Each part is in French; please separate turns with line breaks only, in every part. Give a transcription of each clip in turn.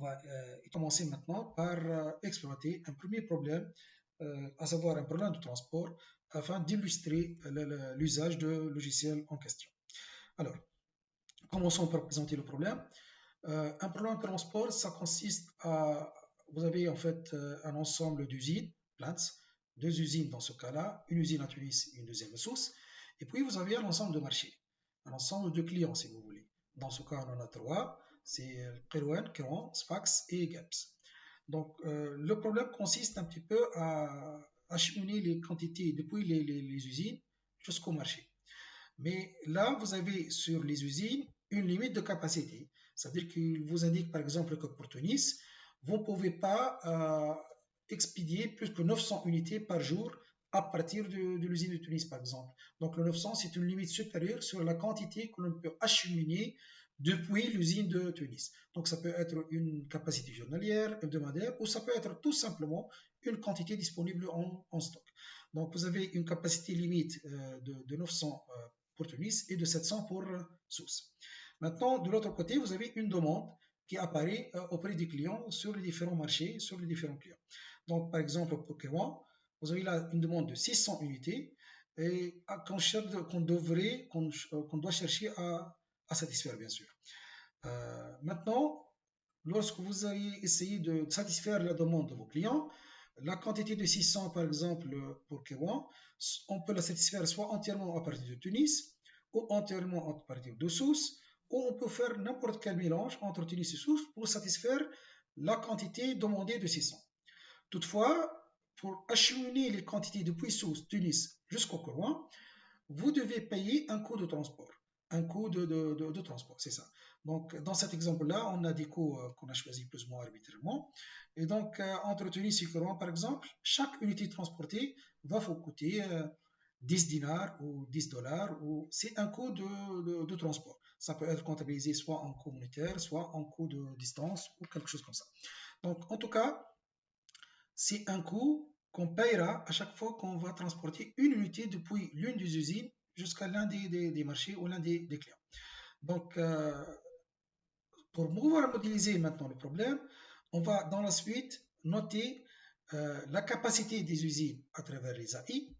On va commencer maintenant par exploiter un premier problème, à savoir un problème de transport, afin d'illustrer l'usage de logiciel en question. Alors, commençons par présenter le problème. Un problème de transport, ça consiste à, vous avez en fait un ensemble d'usines, plants, deux usines dans ce cas-là, une usine à Tunis et une deuxième source, et puis vous avez un ensemble de marchés, un ensemble de clients si vous voulez. Dans ce cas, on en a trois, c'est Kerouan, Kerouan, Sfax et GAPS. Donc, le problème consiste un petit peu à acheminer les quantités depuis les usines jusqu'au marché. Mais là, vous avez sur les usines une limite de capacité. C'est-à-dire qu'il vous indique par exemple que pour Tunis, vous ne pouvez pas expédier plus que 900 unités par jour à partir de l'usine de Tunis, par exemple. Donc le 900, c'est une limite supérieure sur la quantité que l'on peut acheminer depuis l'usine de Tunis. Donc ça peut être une capacité journalière, hebdomadaire, ou ça peut être tout simplement une quantité disponible en stock. Donc vous avez une capacité limite de 900 pour Tunis et de 700 pour Sousse. Maintenant, de l'autre côté, vous avez une demande qui apparaît auprès des clients sur les différents marchés, sur les différents clients. Donc, par exemple, pour Kewan, vous avez là une demande de 600 unités et qu'on doit chercher à satisfaire, bien sûr. Maintenant, lorsque vous allez essayer de satisfaire la demande de vos clients, la quantité de 600, par exemple, pour Kewan, on peut la satisfaire soit entièrement à partir de Tunis, ou entièrement à partir de Sousse, ou on peut faire n'importe quel mélange entre Tunis et Sousse pour satisfaire la quantité demandée de 600. Toutefois, pour acheminer les quantités depuis Sousse, Tunis jusqu'au Kerouan, vous devez payer un coût de transport. Un coût de transport, c'est ça. Donc, dans cet exemple-là, on a des coûts qu'on a choisis plus ou moins arbitrairement. Et donc, entre Tunis et Kerouan, par exemple, chaque unité transportée va vous coûter 10 dinars ou 10 dollars. C'est un coût de transport. Ça peut être comptabilisé soit en coût monétaire, soit en coût de distance ou quelque chose comme ça. Donc, en tout cas, c'est un coût qu'on paiera à chaque fois qu'on va transporter une unité depuis l'une des usines jusqu'à l'un des marchés ou l'un des clients. Donc, pour pouvoir modéliser maintenant le problème, on va dans la suite noter la capacité des usines à travers les AI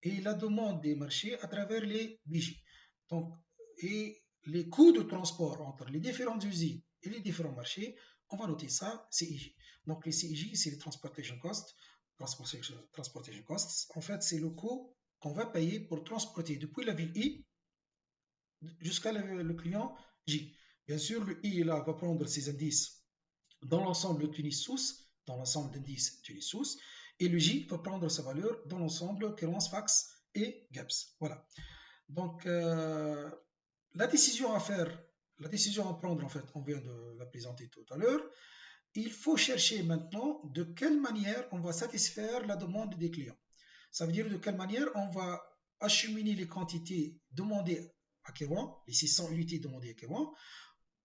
et la demande des marchés à travers les BJ. Donc, et les coûts de transport entre les différentes usines et les différents marchés, on va noter ça, CIJ. Donc les CIJ, c'est les Transportation Costs. Transportation Costs, en fait, c'est le coût qu'on va payer pour transporter depuis la ville I jusqu'à le client J. Bien sûr, le I là va prendre ses indices dans l'ensemble de Tunis-Sousse, dans l'ensemble d'indices Tunis-Sousse, et le J va prendre sa valeur dans l'ensemble Kerouan, Sfax et GAPS. Voilà. Donc, la décision à faire, la décision à prendre, en fait, on vient de la présenter tout à l'heure. Il faut chercher maintenant de quelle manière on va satisfaire la demande des clients. Ça veut dire de quelle manière on va acheminer les quantités demandées à Kerouan, les 600 unités demandées à Kerouan.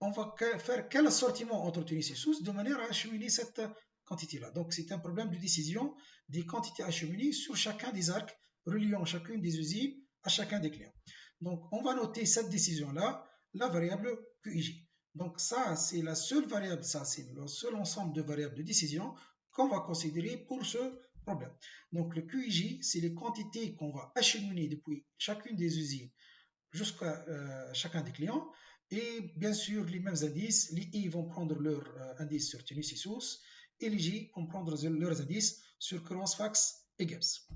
On va faire quel assortiment entre Tunis et Sousse de manière à acheminer cette quantité-là. Donc, c'est un problème de décision des quantités acheminées sur chacun des arcs reliant chacune des usines à chacun des clients. Donc, on va noter cette décision-là, la variable QIJ. Donc, ça, c'est la seule variable, ça, c'est le seul ensemble de variables de décision qu'on va considérer pour ce problème. Donc, le QIJ, c'est les quantités qu'on va acheminer depuis chacune des usines jusqu'à chacun des clients. Et bien sûr, les mêmes indices, les I vont prendre leur indice sur Tunis et Sousse, et les J vont prendre leurs indices sur Kerouan, Sfax et GAPS.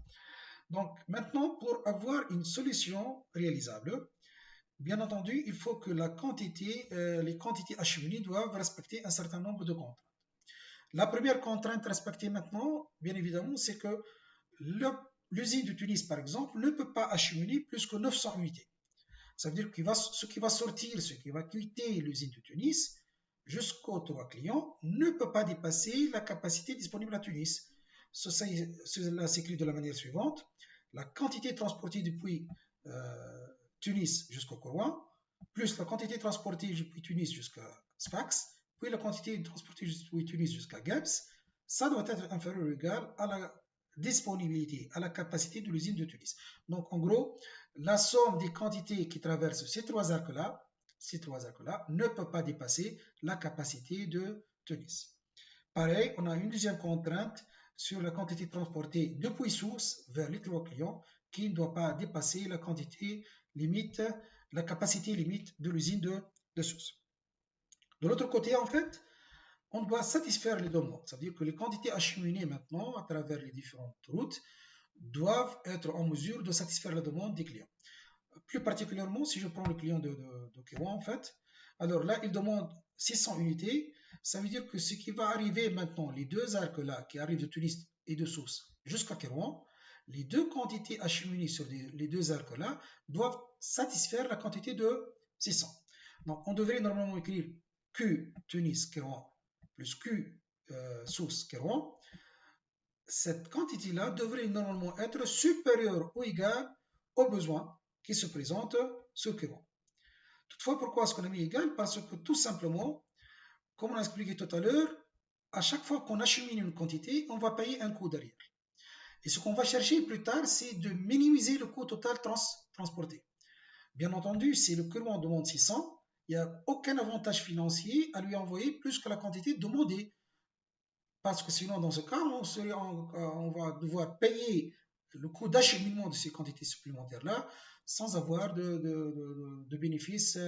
Donc maintenant, pour avoir une solution réalisable, bien entendu, il faut que les quantités acheminées doivent respecter un certain nombre de contraintes. La première contrainte respectée maintenant, bien évidemment, c'est que l'usine de Tunis, par exemple, ne peut pas acheminer plus que 900 unités. Ça veut dire que ce qui va sortir, ce qui va quitter l'usine de Tunis jusqu'au toit client ne peut pas dépasser la capacité disponible à Tunis. Cela s'écrit de la manière suivante. La quantité transportée depuis Tunis jusqu'au Kerouan, plus la quantité transportée depuis Tunis jusqu'à Sfax, puis la quantité transportée depuis Tunis jusqu'à GAPS, ça doit être inférieur ou égal à la disponibilité, à la capacité de l'usine de Tunis. Donc, en gros, la somme des quantités qui traversent ces trois arcs-là ne peut pas dépasser la capacité de Tunis. Pareil, on a une deuxième contrainte sur la quantité transportée depuis source vers l'écrivain client qui ne doit pas dépasser la quantité limite, la capacité limite de l'usine de source. De l'autre côté, en fait, on doit satisfaire les demandes. C'est-à-dire que les quantités acheminées maintenant à travers les différentes routes doivent être en mesure de satisfaire la demande des clients. Plus particulièrement, si je prends le client de Kérouan, en fait, alors là, il demande 600 unités. Ça veut dire que ce qui va arriver maintenant, les deux arcs là, qui arrivent de Tunis et de Sousse jusqu'à Kérouan, les deux quantités acheminées sur les deux arcs là doivent satisfaire la quantité de 600. Donc, on devrait normalement écrire Q Tunis Kérouan plus Q Sousse Kérouan. Cette quantité-là devrait normalement être supérieure ou égale aux besoins qui se présentent sur Kérouan. Toutefois, pourquoi est-ce qu'on a mis égal? Parce que tout simplement, comme on a expliqué tout à l'heure, à chaque fois qu'on achemine une quantité, on va payer un coût derrière. Et ce qu'on va chercher plus tard, c'est de minimiser le coût total transporté. Bien entendu, si le Kérouan demande 600, il n'y a aucun avantage financier à lui envoyer plus que la quantité demandée. Parce que sinon, dans ce cas, on va devoir payer le coût d'acheminement de ces quantités supplémentaires-là sans avoir de bénéfices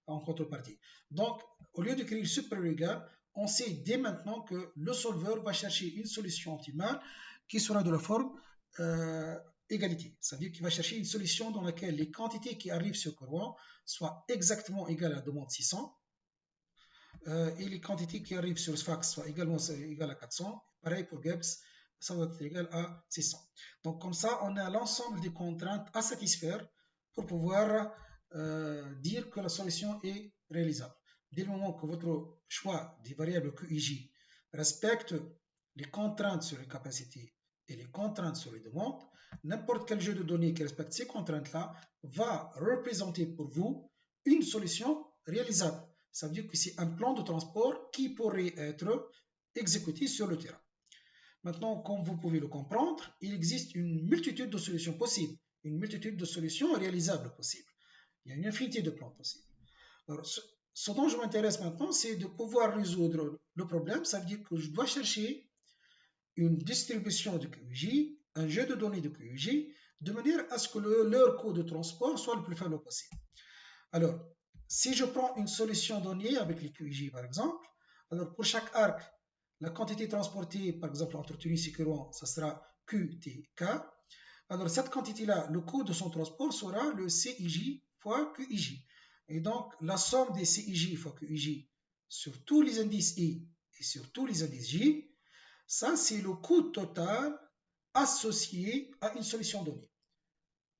en contrepartie. Donc, au lieu d'écrire supérieur égal, on sait dès maintenant que le solveur va chercher une solution optimale qui sera de la forme égalité. C'est-à-dire qu'il va chercher une solution dans laquelle les quantités qui arrivent sur Kérouan soient exactement égales à la demande 600 et les quantités qui arrivent sur Sfax soient également égales à 400. Pareil pour Gibbs, ça va être égal à 600. Donc comme ça, on a l'ensemble des contraintes à satisfaire pour pouvoir dire que la solution est réalisable. Dès le moment que votre choix des variables QIJ respecte les contraintes sur les capacités et les contraintes sur les demandes, n'importe quel jeu de données qui respecte ces contraintes-là va représenter pour vous une solution réalisable. Ça veut dire que c'est un plan de transport qui pourrait être exécuté sur le terrain. Maintenant, comme vous pouvez le comprendre, il existe une multitude de solutions possibles, une multitude de solutions réalisables possibles. Il y a une infinité de plans possibles. Alors, ce dont je m'intéresse maintenant, c'est de pouvoir résoudre le problème. Ça veut dire que je dois chercher une distribution de QIJ, un jeu de données de QIJ, de manière à ce que leur coût de transport soit le plus faible possible. Alors, si je prends une solution donnée avec les QIJ par exemple, alors pour chaque arc, la quantité transportée par exemple entre Tunis et Kérouan, ça sera QTK. Alors cette quantité-là, le coût de son transport sera le CIJ fois QIJ. Et donc la somme des CIJ fois QIJ sur tous les indices I et sur tous les indices J, ça c'est le coût total associé à une solution donnée.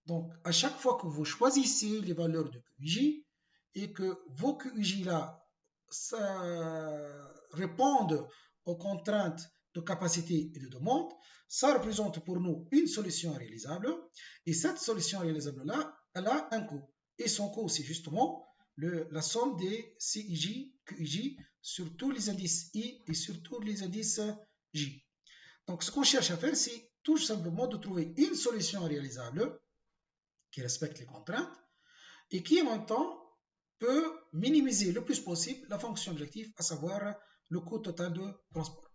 Donc, à chaque fois que vous choisissez les valeurs de QIJ et que vos QIJ-là répondent aux contraintes de capacité et de demande, ça représente pour nous une solution réalisable. Et cette solution réalisable-là, elle a un coût. Et son coût, c'est justement la somme des CIJ, QIJ sur tous les indices I et sur tous les indices J. Donc, ce qu'on cherche à faire, c'est tout simplement de trouver une solution réalisable qui respecte les contraintes et qui en même temps peut minimiser le plus possible la fonction objective, à savoir le coût total de transport.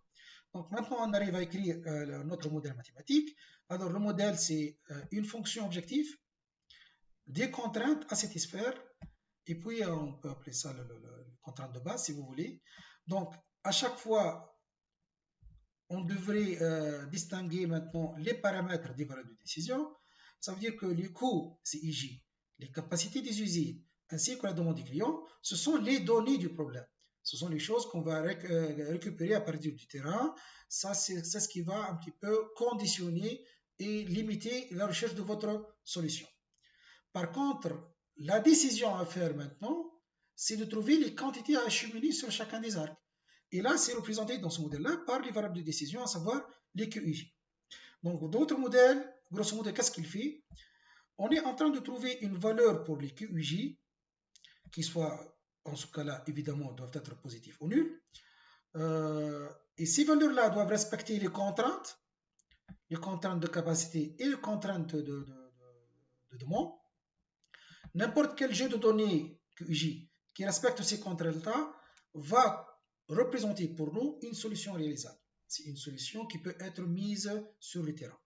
Donc maintenant on arrive à écrire notre modèle mathématique. Alors le modèle c'est une fonction objective, des contraintes à satisfaire, et puis on peut appeler ça le contrainte de base si vous voulez. Donc à chaque fois on devrait distinguer maintenant les paramètres des valeurs de décision. Ça veut dire que les coûts, c'est IJ, les capacités des usines, ainsi que la demande des clients, ce sont les données du problème. Ce sont les choses qu'on va récupérer à partir du terrain. Ça, c'est ce qui va un petit peu conditionner et limiter la recherche de votre solution. Par contre, la décision à faire maintenant, c'est de trouver les quantités à acheminer sur chacun des arcs. Et là, c'est représenté dans ce modèle-là par les variables de décision, à savoir les QIJ. Donc, d'autres modèles, grosso modo, qu'est-ce qu'il fait? On est en train de trouver une valeur pour les QIJ qui soit, en ce cas-là, évidemment, doivent être positifs ou nuls. Et ces valeurs-là doivent respecter les contraintes de capacité et les contraintes de demande. N'importe quel jeu de données QIJ qui respecte ces contraintes-là va représenter pour nous une solution réalisable. C'est une solution qui peut être mise sur le terrain.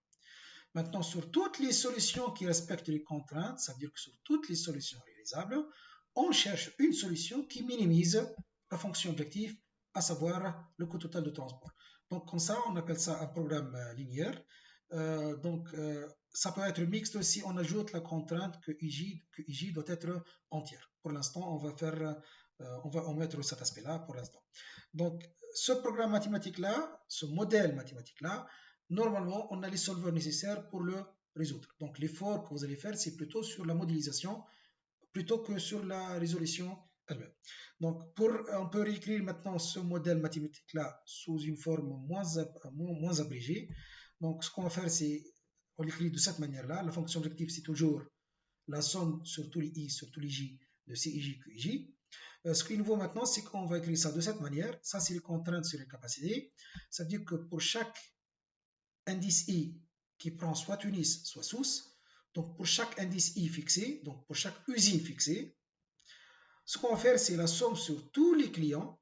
Maintenant, sur toutes les solutions qui respectent les contraintes, ça veut dire que sur toutes les solutions réalisables, on cherche une solution qui minimise la fonction objective, à savoir le coût total de transport. Donc, comme ça, on appelle ça un programme linéaire. Ça peut être mixte aussi, on ajoute la contrainte que IJ doit être entière. Pour l'instant, on va omettre cet aspect-là pour l'instant. Donc, ce programme mathématique-là, ce modèle mathématique-là, normalement, on a les solveurs nécessaires pour le résoudre. Donc, l'effort que vous allez faire, c'est plutôt sur la modélisation plutôt que sur la résolution elle-même. Donc, on peut réécrire maintenant ce modèle mathématique-là sous une forme moins abrégée. Donc, ce qu'on va faire, c'est on l'écrit de cette manière-là. La fonction objective, c'est toujours la somme sur tous les i, sur tous les j de CIJ, QIJ. Ce qu'il nous vaut maintenant, c'est qu'on va écrire ça de cette manière. Ça, c'est les contraintes sur les capacités. Ça veut dire que pour chaque indice i qui prend soit Tunis, soit Sousse, donc pour chaque indice i fixé, donc pour chaque usine fixée, ce qu'on va faire, c'est la somme sur tous les clients.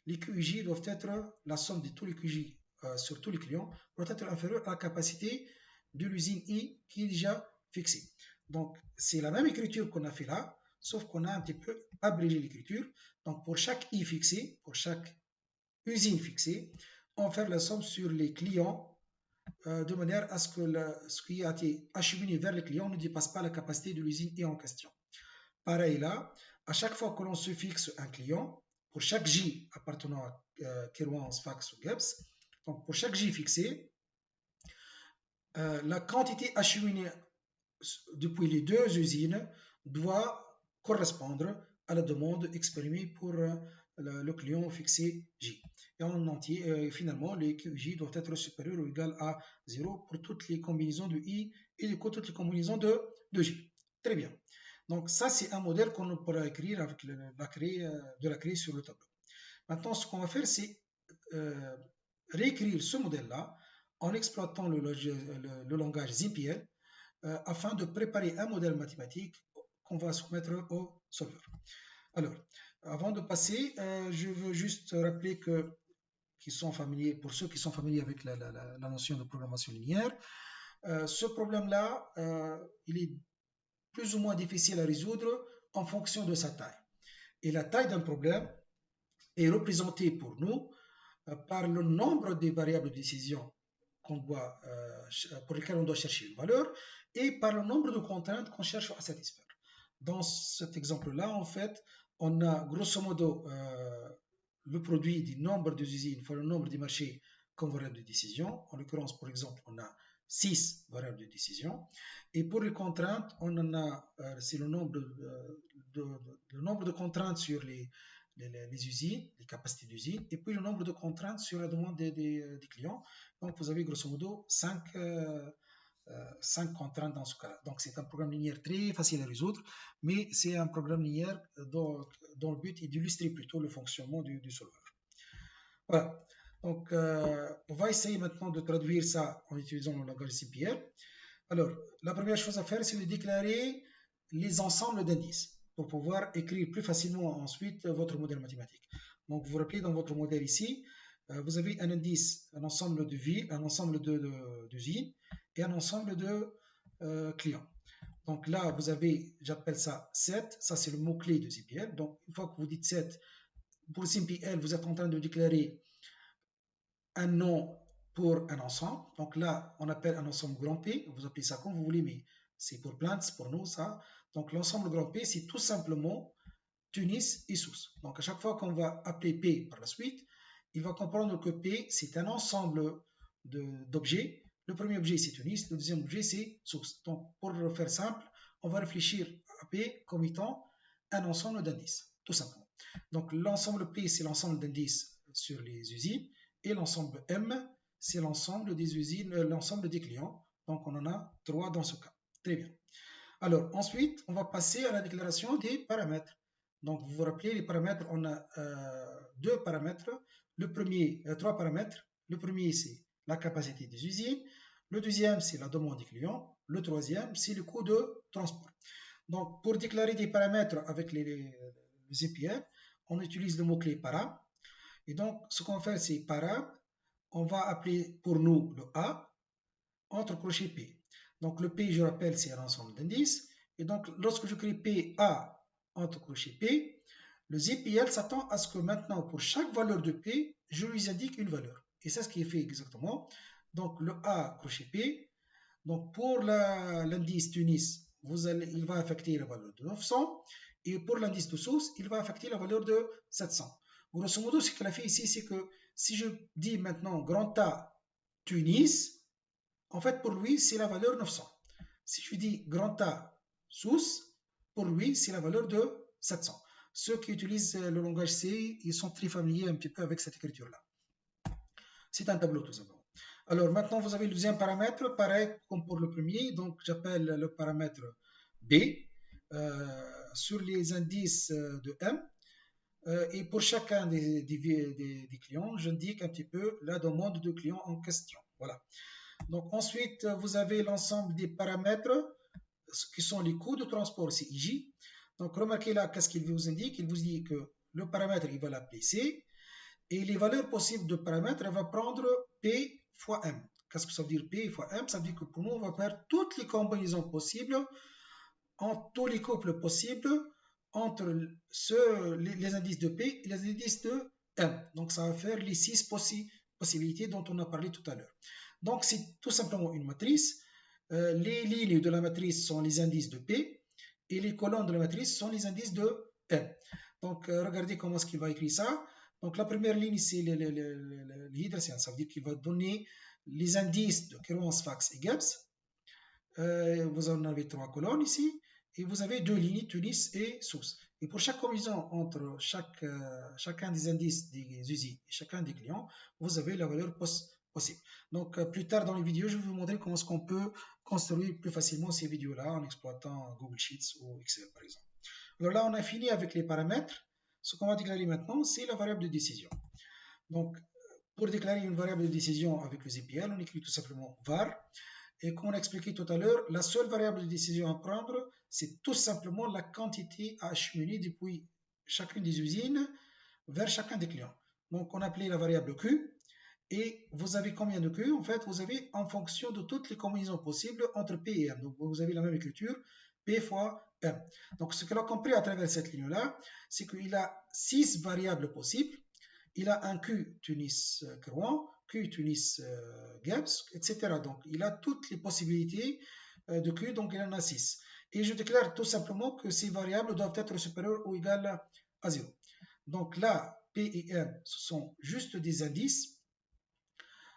Les QIJ doivent être, la somme de tous les QIJ sur tous les clients doit être inférieure à la capacité de l'usine I qui est déjà fixée. Donc, c'est la même écriture qu'on a fait là, sauf qu'on a un petit peu abrégé l'écriture. Donc, pour chaque I fixé, pour chaque usine fixée, on va faire la somme sur les clients de manière à ce que ce qui a été acheminé vers les clients ne dépasse pas la capacité de l'usine I en question. Pareil là, à chaque fois que l'on se fixe un client, pour chaque J appartenant à Kerouan, Sfax ou Gibbs, donc pour chaque J fixé, la quantité acheminée depuis les deux usines doit correspondre à la demande exprimée pour le client fixé J. Et en entier, finalement, les QJ doivent être supérieurs ou égal à 0 pour toutes les combinaisons de I et du coup toutes les combinaisons de J. Très bien. Donc ça, c'est un modèle qu'on pourra écrire avec la clé sur le tableau. Maintenant, ce qu'on va faire, c'est réécrire ce modèle-là en exploitant le langage ZPL afin de préparer un modèle mathématique qu'on va soumettre au solveur. Alors, avant de passer, je veux juste rappeler que pour ceux qui sont familiers avec la notion de programmation linéaire, ce problème-là, il est plus ou moins difficile à résoudre en fonction de sa taille. Et la taille d'un problème est représentée pour nous par le nombre de variables de décision pour lesquelles on doit chercher une valeur et par le nombre de contraintes qu'on cherche à satisfaire. Dans cet exemple-là, en fait, on a grosso modo le produit du nombre des usines fois le nombre des marchés comme variable de décision. En l'occurrence, par exemple, on a 6 variables de décision. Et pour les contraintes, on en a, c'est le nombre de contraintes sur les usines, les capacités d'usine, et puis le nombre de contraintes sur la demande des clients. Donc, vous avez grosso modo 5 contraintes dans ce cas-là. Donc, c'est un programme linéaire très facile à résoudre, mais c'est un programme linéaire dont le but est d'illustrer plutôt le fonctionnement du solveur. Voilà. Donc, on va essayer maintenant de traduire ça en utilisant le langage CPL. Alors, la première chose à faire, c'est de déclarer les ensembles d'indices pour pouvoir écrire plus facilement ensuite votre modèle mathématique. Donc, vous vous rappelez dans votre modèle ici, vous avez un indice, un ensemble de villes, un ensemble d'usines et un ensemble de clients. Donc là, vous avez, j'appelle ça 7, ça c'est le mot-clé de CPL. Donc, une fois que vous dites 7, pour CPL, vous êtes en train de déclarer un nom pour un ensemble. Donc là, on appelle un ensemble grand P. Vous appelez ça comme vous voulez, mais c'est pour Plants, pour nous, ça. Donc l'ensemble grand P, c'est tout simplement Tunis et Sousse. Donc à chaque fois qu'on va appeler P par la suite, il va comprendre que P, c'est un ensemble d'objets. Le premier objet, c'est Tunis. Le deuxième objet, c'est Sousse. Donc pour le faire simple, on va réfléchir à P comme étant un ensemble d'indices, tout simplement. Donc l'ensemble P, c'est l'ensemble d'indices sur les usines. Et l'ensemble M, c'est l'ensemble des usines, l'ensemble des clients. Donc, on en a 3 dans ce cas. Très bien. Alors, ensuite, on va passer à la déclaration des paramètres. Donc, vous vous rappelez, les paramètres, on a 2 paramètres. Le premier, 3 paramètres. Le premier, c'est la capacité des usines. Le deuxième, c'est la demande des clients. Le troisième, c'est le coût de transport. Donc, pour déclarer des paramètres avec les EPL, on utilise le mot-clé para. Et donc, ce qu'on fait, c'est para, on va appeler pour nous le A entre crochets P. Donc, le P, je rappelle, c'est un ensemble d'indices. Et donc, lorsque je crée PA entre crochets P, le ZPL s'attend à ce que maintenant, pour chaque valeur de P, je lui indique une valeur. Et c'est ce qui est fait exactement. Donc, le A crochet P. Donc, pour l'indice Tunis, il va affecter la valeur de 900. Et pour l'indice de source, il va affecter la valeur de 700. Grosso modo, ce qu'il a fait ici, c'est que si je dis maintenant grand A Tunis, en fait, pour lui, c'est la valeur 900. Si je dis grand A source, pour lui, c'est la valeur de 700. Ceux qui utilisent le langage C, ils sont très familiers un petit peu avec cette écriture-là. C'est un tableau tout simplement. Alors maintenant, vous avez le deuxième paramètre, pareil comme pour le premier. Donc, j'appelle le paramètre B sur les indices de M. Et pour chacun des clients, j'indique un petit peu la demande de client en question. Voilà. Donc ensuite, vous avez l'ensemble des paramètres qui sont les coûts de transport CIJ. Donc remarquez là, qu'est-ce qu'il vous indique? Il vous dit que le paramètre, il va l'appeler C. Et les valeurs possibles de paramètres, elle va prendre P fois M. Qu'est-ce que ça veut dire P fois M? Ça veut dire que pour nous, on va faire toutes les combinaisons possibles, en tous les couples possibles, entre les indices de P et les indices de M. Donc ça va faire les 6 possibilités dont on a parlé tout à l'heure. Donc c'est tout simplement une matrice. Les lignes de la matrice sont les indices de P et les colonnes de la matrice sont les indices de M. Donc regardez comment est-ce qu'il va écrire ça. Donc la première ligne, c'est l'hydrocène. Ça veut dire qu'il va donner les indices de Kerouan, Sfax et Gibbs. Vous en avez 3 colonnes ici. Et vous avez 2 lignes, Tunis et Sousse. Et pour chaque combinaison entre chacun des indices des usines et chacun des clients, vous avez la valeur possible. Donc plus tard dans les vidéos, je vais vous montrer comment est-ce qu'on peut construire plus facilement ces vidéos-là en exploitant Google Sheets ou Excel par exemple. Alors là, on a fini avec les paramètres. Ce qu'on va déclarer maintenant, c'est la variable de décision. Donc, pour déclarer une variable de décision avec le ZPL, on écrit tout simplement var. Et comme on a expliqué tout à l'heure, la seule variable de décision à prendre, c'est tout simplement la quantité à acheminer depuis chacune des usines vers chacun des clients. Donc, on appelait la variable Q. Et vous avez combien de Q? En fait, vous avez en fonction de toutes les combinaisons possibles entre P et M. Donc, vous avez la même écriture, P fois M. Donc, ce qu'on a compris à travers cette ligne-là, c'est qu'il a 6 variables possibles. Il a un Q Tunis Kerouan, Q Tunis Gibbs, etc. Donc, il a toutes les possibilités de Q, donc il en a 6. Et je déclare tout simplement que ces variables doivent être supérieures ou égales à 0. Donc là, P et M, ce sont juste des indices.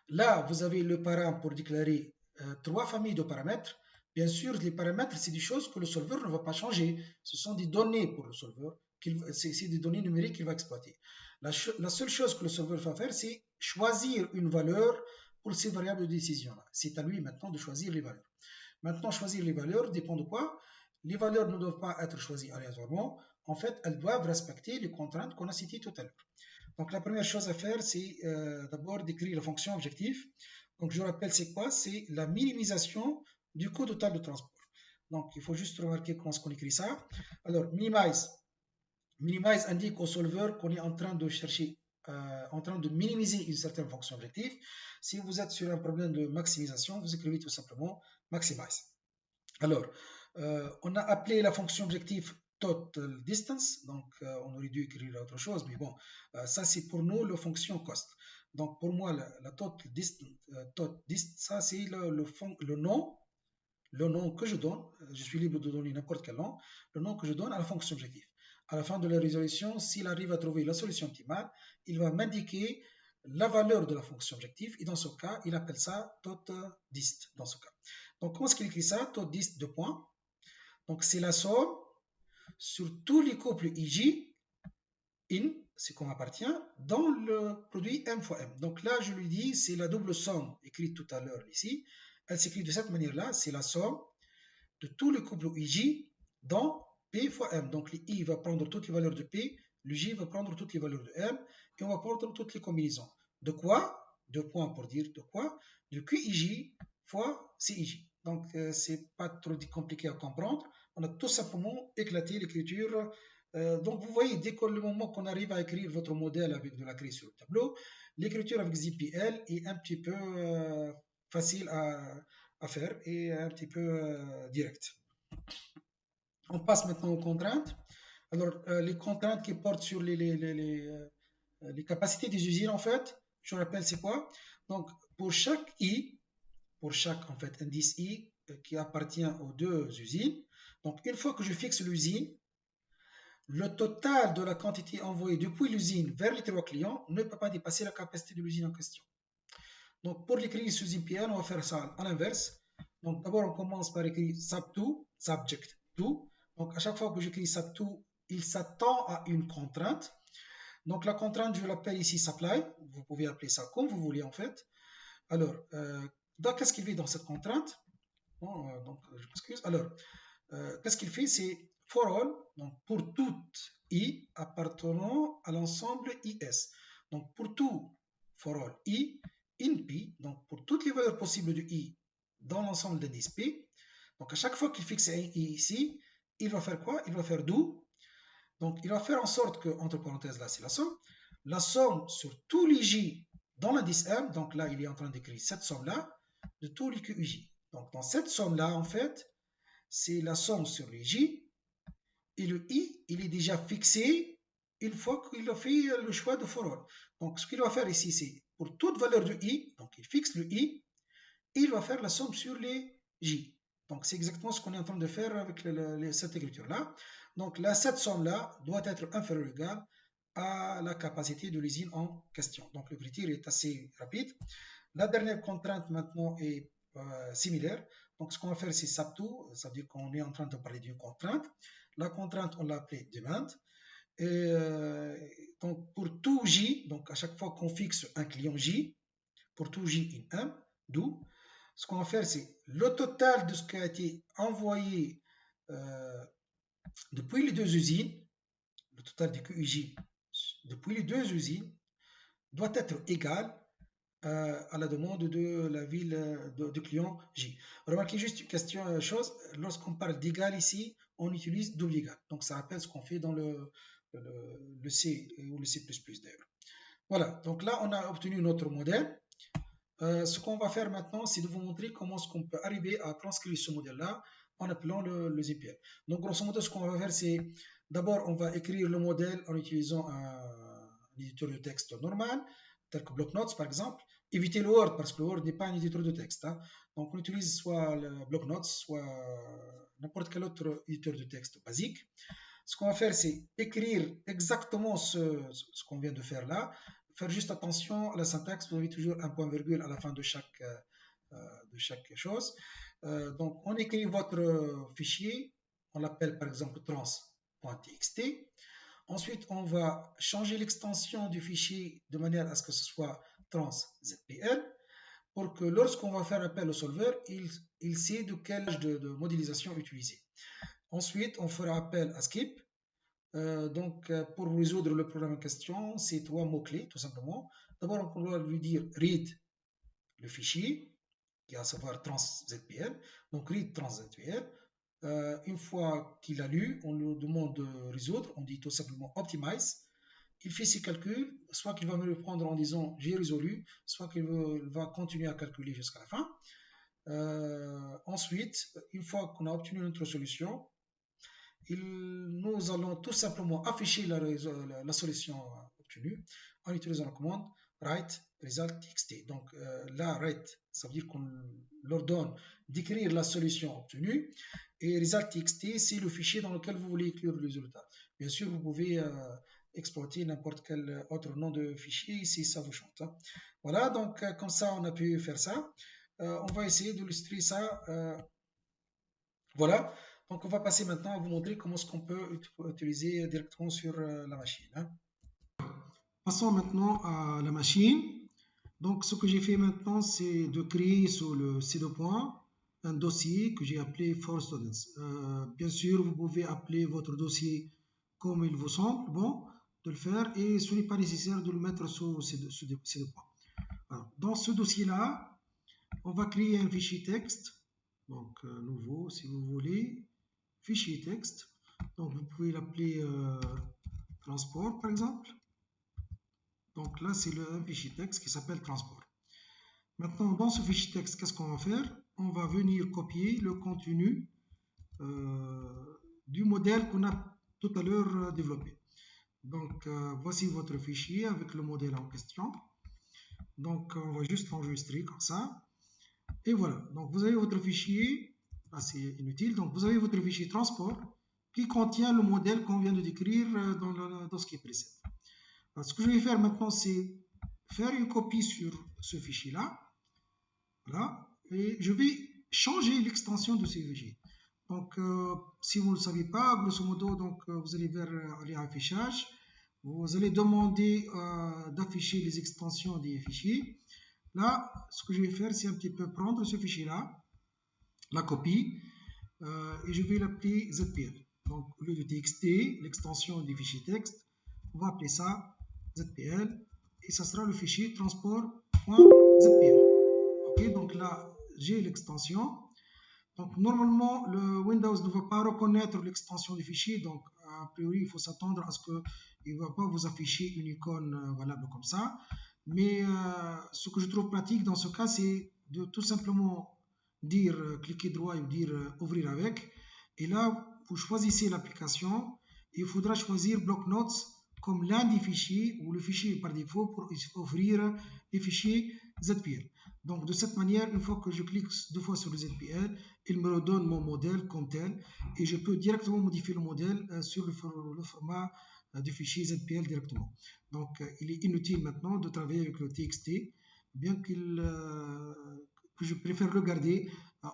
Là, vous avez le param pour déclarer 3 familles de paramètres. Bien sûr, les paramètres, c'est des choses que le solveur ne va pas changer. Ce sont des données pour le solveur. C'est des données numériques qu'il va exploiter. La seule chose que le solveur va faire, c'est choisir une valeur pour ces variables de décision-là. C'est à lui maintenant de choisir les valeurs. Maintenant, choisir les valeurs dépend de quoi? Les valeurs ne doivent pas être choisies aléatoirement. En fait, elles doivent respecter les contraintes qu'on a citées tout à l'heure. Donc la première chose à faire, c'est d'abord d'écrire la fonction objectif. Donc je rappelle, c'est quoi? C'est la minimisation du coût total de transport. Donc il faut juste remarquer comment est-ce qu'on écrit ça. Alors minimize. Minimize indique au solveur qu'on est en train de chercher, en train de minimiser une certaine fonction objectif. Si vous êtes sur un problème de maximisation, vous écrivez tout simplement maximize. Alors, on a appelé la fonction objectif total distance, donc on aurait dû écrire autre chose, mais bon, ça c'est pour nous la fonction cost. Donc pour moi, la total distance, ça c'est le nom que je donne, je suis libre de donner n'importe quel nom, le nom que je donne à la fonction objectif. À la fin de la résolution, s'il arrive à trouver la solution optimale, il va m'indiquer la valeur de la fonction objectif, et dans ce cas, il appelle ça totDist, dans ce cas. Donc, comment est-ce qu'il écrit ça? TotDist, 2 points. Donc, c'est la somme sur tous les couples IJ, in, c'est qu'on appartient, dans le produit M fois M. Donc là, je lui dis, c'est la double somme écrite tout à l'heure ici. Elle s'écrit de cette manière-là, c'est la somme de tous les couples IJ dans P fois M. Donc, I va prendre toutes les valeurs de P, le J va prendre toutes les valeurs de M, et on va prendre toutes les combinaisons. De quoi? 2 points pour dire de quoi? De QIJ fois CIJ. Donc, c'est pas trop compliqué à comprendre. On a tout simplement éclaté l'écriture Donc, vous voyez, dès que le moment qu'on arrive à écrire votre modèle avec de la grille sur le tableau, l'écriture avec ZPL est un petit peu facile à faire et un petit peu direct. On passe maintenant aux contraintes. Alors, les contraintes qui portent sur les capacités des usines, en fait, je rappelle, c'est quoi? Donc, pour chaque I, pour chaque en fait, indice I qui appartient aux deux usines, donc une fois que je fixe l'usine, le total de la quantité envoyée depuis l'usine vers les trois clients ne peut pas dépasser la capacité de l'usine en question. Donc, pour l'écrire sous IPL, on va faire ça à l'inverse. Donc, d'abord, on commence par écrire sub2, subject to. Donc, à chaque fois que j'écris sub2, il s'attend à une contrainte. Donc, la contrainte, je l'appelle ici supply. Vous pouvez appeler ça comme vous voulez, en fait. Alors, qu'est-ce qu'il fait dans cette contrainte? Bon, donc, je m'excuse. Alors, qu'est-ce qu'il fait? C'est for all, donc pour toute I appartenant à l'ensemble IS. Donc, pour tout for all I, in P, donc pour toutes les valeurs possibles de I dans l'ensemble d'indices P. Donc, à chaque fois qu'il fixe un I ici, il va faire quoi? Il va faire do. Donc, il va faire en sorte que, entre parenthèses, là, c'est la somme sur tous les J dans l'indice M, donc là, il est en train d'écrire cette somme-là, de tous les QJ. Donc, dans cette somme-là, en fait, c'est la somme sur les J, et le I, il est déjà fixé une fois qu'il a fait le choix de for all. Donc, ce qu'il va faire ici, c'est pour toute valeur de I, donc il fixe le I, et il va faire la somme sur les J. Donc, c'est exactement ce qu'on est en train de faire avec cette écriture-là. Donc, cette somme-là doit être inférieure ou égale à la capacité de l'usine en question. Donc, le critère est assez rapide. La dernière contrainte maintenant est similaire. Donc, ce qu'on va faire, c'est sub2, ça veut dire qu'on est en train de parler d'une contrainte. La contrainte, on l'a appelée demand. Et donc, pour tout J, donc à chaque fois qu'on fixe un client J, pour tout J in M, d'où, ce qu'on va faire, c'est le total de ce qui a été envoyé depuis les deux usines, le total du QUJ depuis les deux usines, doit être égal à la demande de la ville de client J. Remarquez juste une question, chose, lorsqu'on parle d'égal ici, on utilise double égal. Donc ça rappelle ce qu'on fait dans le C ou le C++ d'ailleurs. Voilà, donc là on a obtenu notre modèle. Ce qu'on va faire maintenant, c'est de vous montrer comment est-ce qu'on peut arriver à transcrire ce modèle-là en appelant le ZPL. Donc grosso modo, ce qu'on va faire, c'est d'abord on va écrire le modèle en utilisant un éditeur de texte normal, tel que BlockNotes par exemple. Évitez le Word parce que le Word n'est pas un éditeur de texte. Hein. Donc on utilise soit le BlockNotes, soit n'importe quel autre éditeur de texte basique. Ce qu'on va faire, c'est écrire exactement ce qu'on vient de faire là. Faire juste attention à la syntaxe, vous avez toujours un point virgule à la fin de chaque chose. Donc, on écrit votre fichier, on l'appelle par exemple trans.txt. Ensuite, on va changer l'extension du fichier de manière à ce que ce soit trans.zpl pour que lorsqu'on va faire appel au solver, il sait de quel âge de modélisation utiliser. Ensuite, on fera appel à skip. Donc, pour résoudre le problème en question, c'est trois mots-clés, tout simplement. D'abord, on va lui dire read le fichier, qui est à savoir trans.zpl. Donc, read trans.zpl. Une fois qu'il a lu, on lui demande de résoudre. On dit tout simplement optimize. Il fait ses calculs, soit qu'il va me le prendre en disant j'ai résolu, soit qu'il va continuer à calculer jusqu'à la fin. Ensuite, une fois qu'on a obtenu notre solution, nous allons tout simplement afficher la solution obtenue en utilisant la commande write result txt. Donc là, write, ça veut dire qu'on leur donne d'écrire la solution obtenue et result txt, c'est le fichier dans lequel vous voulez écrire le résultat. Bien sûr, vous pouvez exploiter n'importe quel autre nom de fichier si ça vous chante. Hein. Voilà, donc comme ça, on a pu faire ça. On va essayer d'illustrer ça. Voilà. Donc, on va passer maintenant à vous montrer comment est-ce qu'on peut utiliser directement sur la machine. Hein. Passons maintenant à la machine. Donc, ce que j'ai fait maintenant, c'est de créer sur le C2 point un dossier que j'ai appelé For Students. Bien sûr, vous pouvez appeler votre dossier comme il vous semble bon de le faire et ce n'est pas nécessaire de le mettre sur C2 point. Alors, dans ce dossier-là, on va créer un fichier texte. Donc, nouveau, si vous voulez. Fichier texte. Donc vous pouvez l'appeler transport par exemple. Donc là c'est un fichier texte qui s'appelle transport. Maintenant dans ce fichier texte, qu'est-ce qu'on va faire? On va venir copier le contenu du modèle qu'on a tout à l'heure développé. Donc voici votre fichier avec le modèle en question. Donc on va juste l'enregistrer comme ça. Et voilà, donc vous avez votre fichier, là c'est inutile, donc vous avez votre fichier transport qui contient le modèle qu'on vient de décrire dans ce qui précède. Alors, ce que je vais faire maintenant, c'est faire une copie sur ce fichier-là. Voilà, et je vais changer l'extension de ce fichier. Donc, si vous ne le savez pas, grosso modo, donc, vous allez vers les affichages, vous allez demander d'afficher les extensions des fichiers. Là, ce que je vais faire, c'est un petit peu prendre ce fichier-là, la copie, et je vais l'appeler ZPL. Donc, au lieu de TXT, l'extension du fichier texte, on va appeler ça ZPL, et ça sera le fichier transport.zpl. Ok, donc là, j'ai l'extension. Donc, normalement, le Windows ne va pas reconnaître l'extension du fichier, donc a priori, il faut s'attendre à ce qu'il ne va pas vous afficher une icône valable comme ça. Mais ce que je trouve pratique dans ce cas, c'est de tout simplement dire cliquer droit ou dire ouvrir avec. Et là, vous choisissez l'application et il faudra choisir Block Notes comme l'un des fichiers ou le fichier par défaut pour ouvrir les fichiers ZPL. Donc de cette manière, une fois que je clique deux fois sur le ZPL, il me redonne mon modèle comme tel et je peux directement modifier le modèle sur le format du fichier ZPL directement. Donc il est inutile maintenant de travailler avec le TXT, bien que je préfère le garder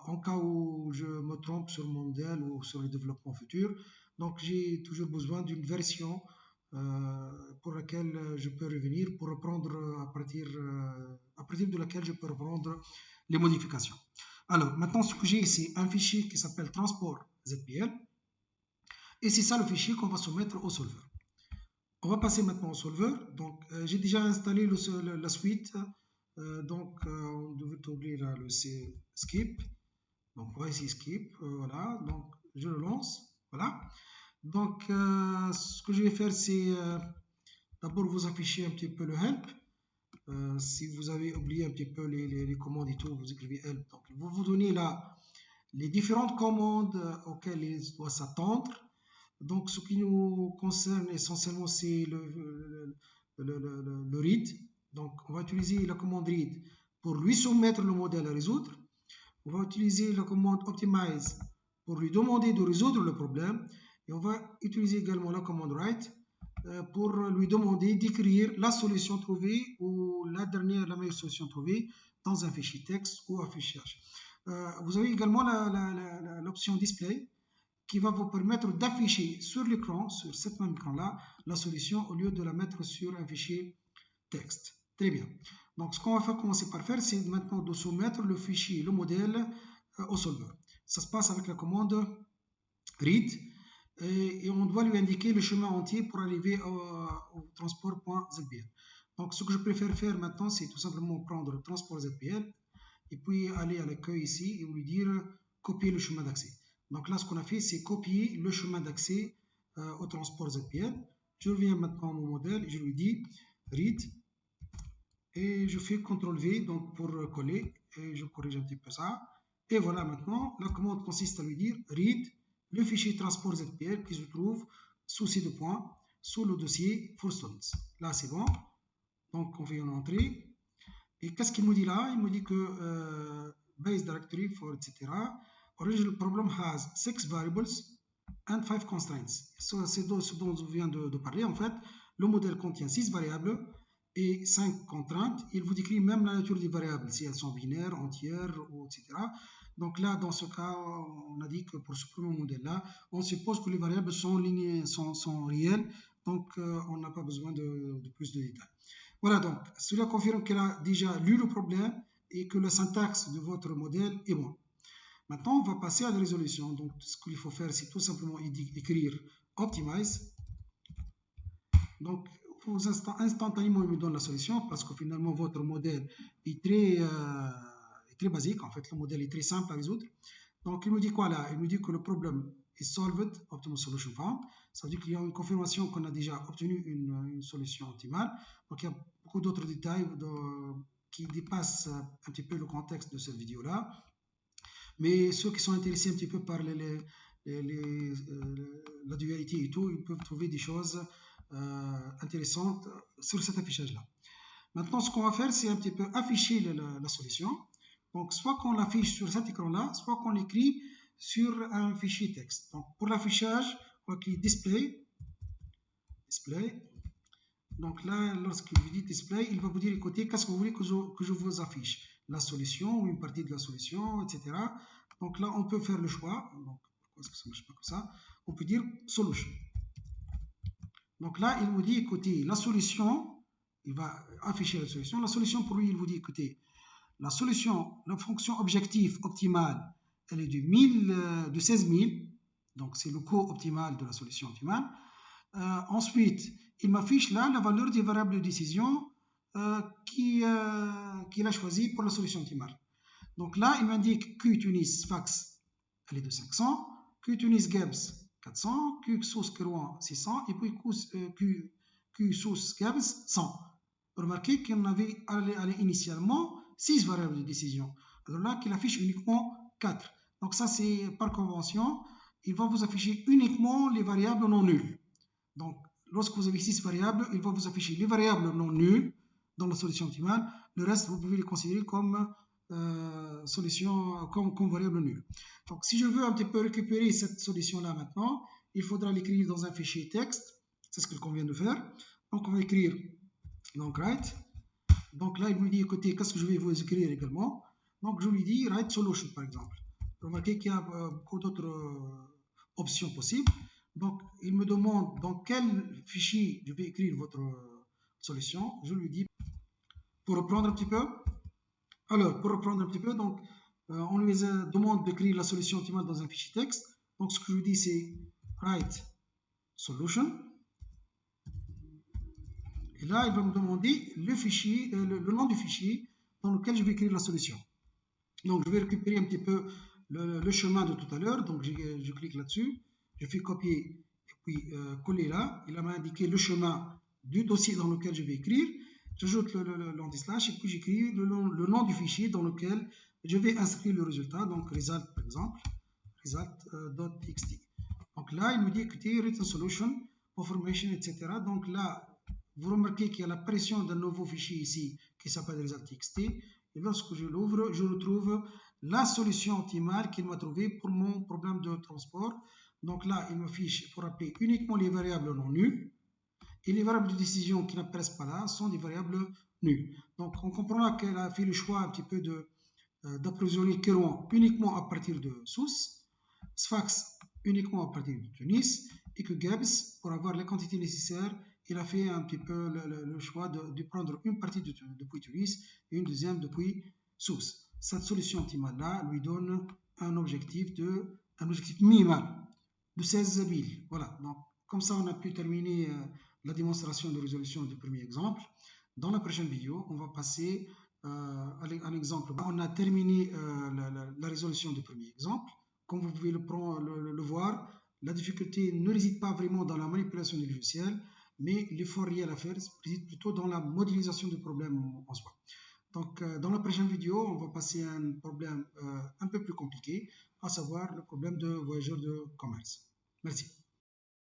en cas où je me trompe sur mon modèle ou sur le développement futur. Donc j'ai toujours besoin d'une version pour laquelle je peux revenir pour reprendre à partir de laquelle je peux reprendre les modifications. Alors maintenant ce que j'ai c'est un fichier qui s'appelle transport ZPL et c'est ça le fichier qu'on va soumettre au solver. On va passer maintenant au solver. Donc j'ai déjà installé la suite. Donc on devait oublier là le skip. Donc voici skip. Voilà. Donc je le lance. Voilà. Donc ce que je vais faire c'est d'abord vous afficher un petit peu le help. Si vous avez oublié un petit peu les commandes et tout, vous écrivez help. Donc il va vous donner là les différentes commandes auxquelles il doit s'attendre. Donc ce qui nous concerne essentiellement c'est le read. Donc on va utiliser la commande read pour lui soumettre le modèle à résoudre. On va utiliser la commande optimize pour lui demander de résoudre le problème. Et on va utiliser également la commande write pour lui demander d'écrire la solution trouvée ou la meilleure solution trouvée dans un fichier texte ou affichage. Vous avez également l'option display qui va vous permettre d'afficher sur l'écran, sur cette même écran-là, la solution au lieu de la mettre sur un fichier texte. Très bien. Donc, ce qu'on va commencer par faire, c'est maintenant de soumettre le fichier, le modèle au solver. Ça se passe avec la commande read et on doit lui indiquer le chemin entier pour arriver au transport.zpl. Donc, ce que je préfère faire maintenant, c'est tout simplement prendre le transport.zpl et puis aller à l'accueil ici et lui dire copier le chemin d'accès. Donc là, ce qu'on a fait, c'est copier le chemin d'accès au transport ZPL. Je reviens maintenant à mon modèle et je lui dis read et je fais CTRL-V donc pour coller et je corrige un petit peu ça. Et voilà, maintenant, la commande consiste à lui dire read le fichier transport ZPL qui se trouve sous ces deux points, sous le dossier for students. Là, c'est bon. Donc, on fait une entrée. Et qu'est-ce qu'il me dit là? Il me dit que base directory for etc. Original problem has 6 variables and 5 constraints. C'est ce dont je viens de parler en fait. Le modèle contient 6 variables et 5 contraintes. Il vous décrit même la nature des variables, si elles sont binaires, entières, etc. Donc là, dans ce cas, on a dit que pour ce premier modèle-là, on suppose que les variables sont réelles, donc on n'a pas besoin de plus de détails. Voilà, donc cela confirme qu'elle a déjà lu le problème et que la syntaxe de votre modèle est bonne. Maintenant, on va passer à la résolution. Donc, ce qu'il faut faire, c'est tout simplement écrire optimize. Donc, instantanément, il me donne la solution parce que finalement, votre modèle est très basique. En fait, le modèle est très simple à résoudre. Donc, il me dit quoi là? Il me dit que le problème is solved, optimal solution found. Ça veut dire qu'il y a une confirmation qu'on a déjà obtenu une solution optimale. Donc il y a beaucoup d'autres détails qui dépassent un petit peu le contexte de cette vidéo-là. Mais ceux qui sont intéressés un petit peu par la dualité et tout, ils peuvent trouver des choses intéressantes sur cet affichage-là. Maintenant, ce qu'on va faire, c'est un petit peu afficher la solution. Donc, soit qu'on l'affiche sur cet écran-là, soit qu'on l'écrit sur un fichier texte. Donc, pour l'affichage, on va cliquer Display. Donc là, lorsqu'il vous dit Display, il va vous dire, écoutez, qu'est-ce que vous voulez que je vous affiche? La solution ou une partie de la solution, etc. Donc là, on peut faire le choix. Donc, pourquoi est-ce que ça ne marche pas comme ça? On peut dire Solution. Donc là, il vous dit, écoutez, la solution, il va afficher la solution. La solution, pour lui, il vous dit, écoutez, la solution, la fonction objectif optimale, elle est de 16 000. Donc, c'est le coût optimal de la solution optimale. Ensuite, il m'affiche là la valeur des variables de décision qu'il a choisi pour la solution optimale. Donc là, il m'indique QTunis Fax, elle est de 500, QTunis Gabs 400, QSous Kerouan 600 et puis QSous Gabs 100. Remarquez qu'on avait initialement 6 variables de décision. Alors là, qu'il affiche uniquement 4. Donc ça, c'est par convention, il va vous afficher uniquement les variables non nulles. Donc, lorsque vous avez 6 variables, il va vous afficher les variables non nulles dans la solution optimale. Le reste, vous pouvez les considérer comme comme variable nulle. Donc, si je veux un petit peu récupérer cette solution-là maintenant, il faudra l'écrire dans un fichier texte. C'est ce qu'il convient de faire. Donc, on va écrire donc write. Donc là, il me dit, écoutez, qu'est-ce que je vais vous écrire également? Donc, je lui dis write solution, par exemple. Remarquez qu'il y a beaucoup d'autres options possibles. Donc, il me demande dans quel fichier je vais écrire votre solution. Je lui dis, pour reprendre un petit peu. Alors, pour reprendre un petit peu, donc, on lui demande d'écrire la solution optimale dans un fichier texte. Donc, ce que je lui dis, c'est write solution. Et là, il va me demander le fichier, le nom du fichier dans lequel je vais écrire la solution. Donc, je vais récupérer un petit peu le chemin de tout à l'heure. Donc, je clique là-dessus. Je fais copier et puis coller là. Il m'a indiqué le chemin du dossier dans lequel je vais écrire. J'ajoute l'anti-slash et puis j'écris le nom du fichier dans lequel je vais inscrire le résultat. Donc, result, par exemple, result.txt. Donc là, il me dit, écoutez, written solution, information, etc. Donc là, vous remarquez qu'il y a l'apparition d'un nouveau fichier ici qui s'appelle result.txt. Et lorsque je l'ouvre, je retrouve la solution optimale qu'il m'a trouvée pour mon problème de transport. Donc là, il m'affiche, pour rappeler, uniquement les variables non nulles. Et les variables de décision qui n'apparaissent pas là sont des variables nulles. Donc on comprend là qu'elle a fait le choix un petit peu d'approvisionner Kerouan uniquement à partir de Sousse, Sfax uniquement à partir de Tunis, et que Gabs, pour avoir les quantités nécessaires, il a fait un petit peu le choix de prendre une partie depuis Tunis et une deuxième depuis Sousse. Cette solution optimale-là lui donne un objectif minimal de 16 000. Voilà, donc comme ça on a pu terminer la démonstration de résolution du premier exemple. Dans la prochaine vidéo, on va passer à un exemple. On a terminé la résolution du premier exemple. Comme vous pouvez le voir, la difficulté ne réside pas vraiment dans la manipulation du logiciel, mais l'effort réel à faire réside plutôt dans la modélisation du problème en soi. Donc, dans la prochaine vidéo, on va passer à un problème un peu plus compliqué, à savoir le problème de voyageurs de commerce. Merci.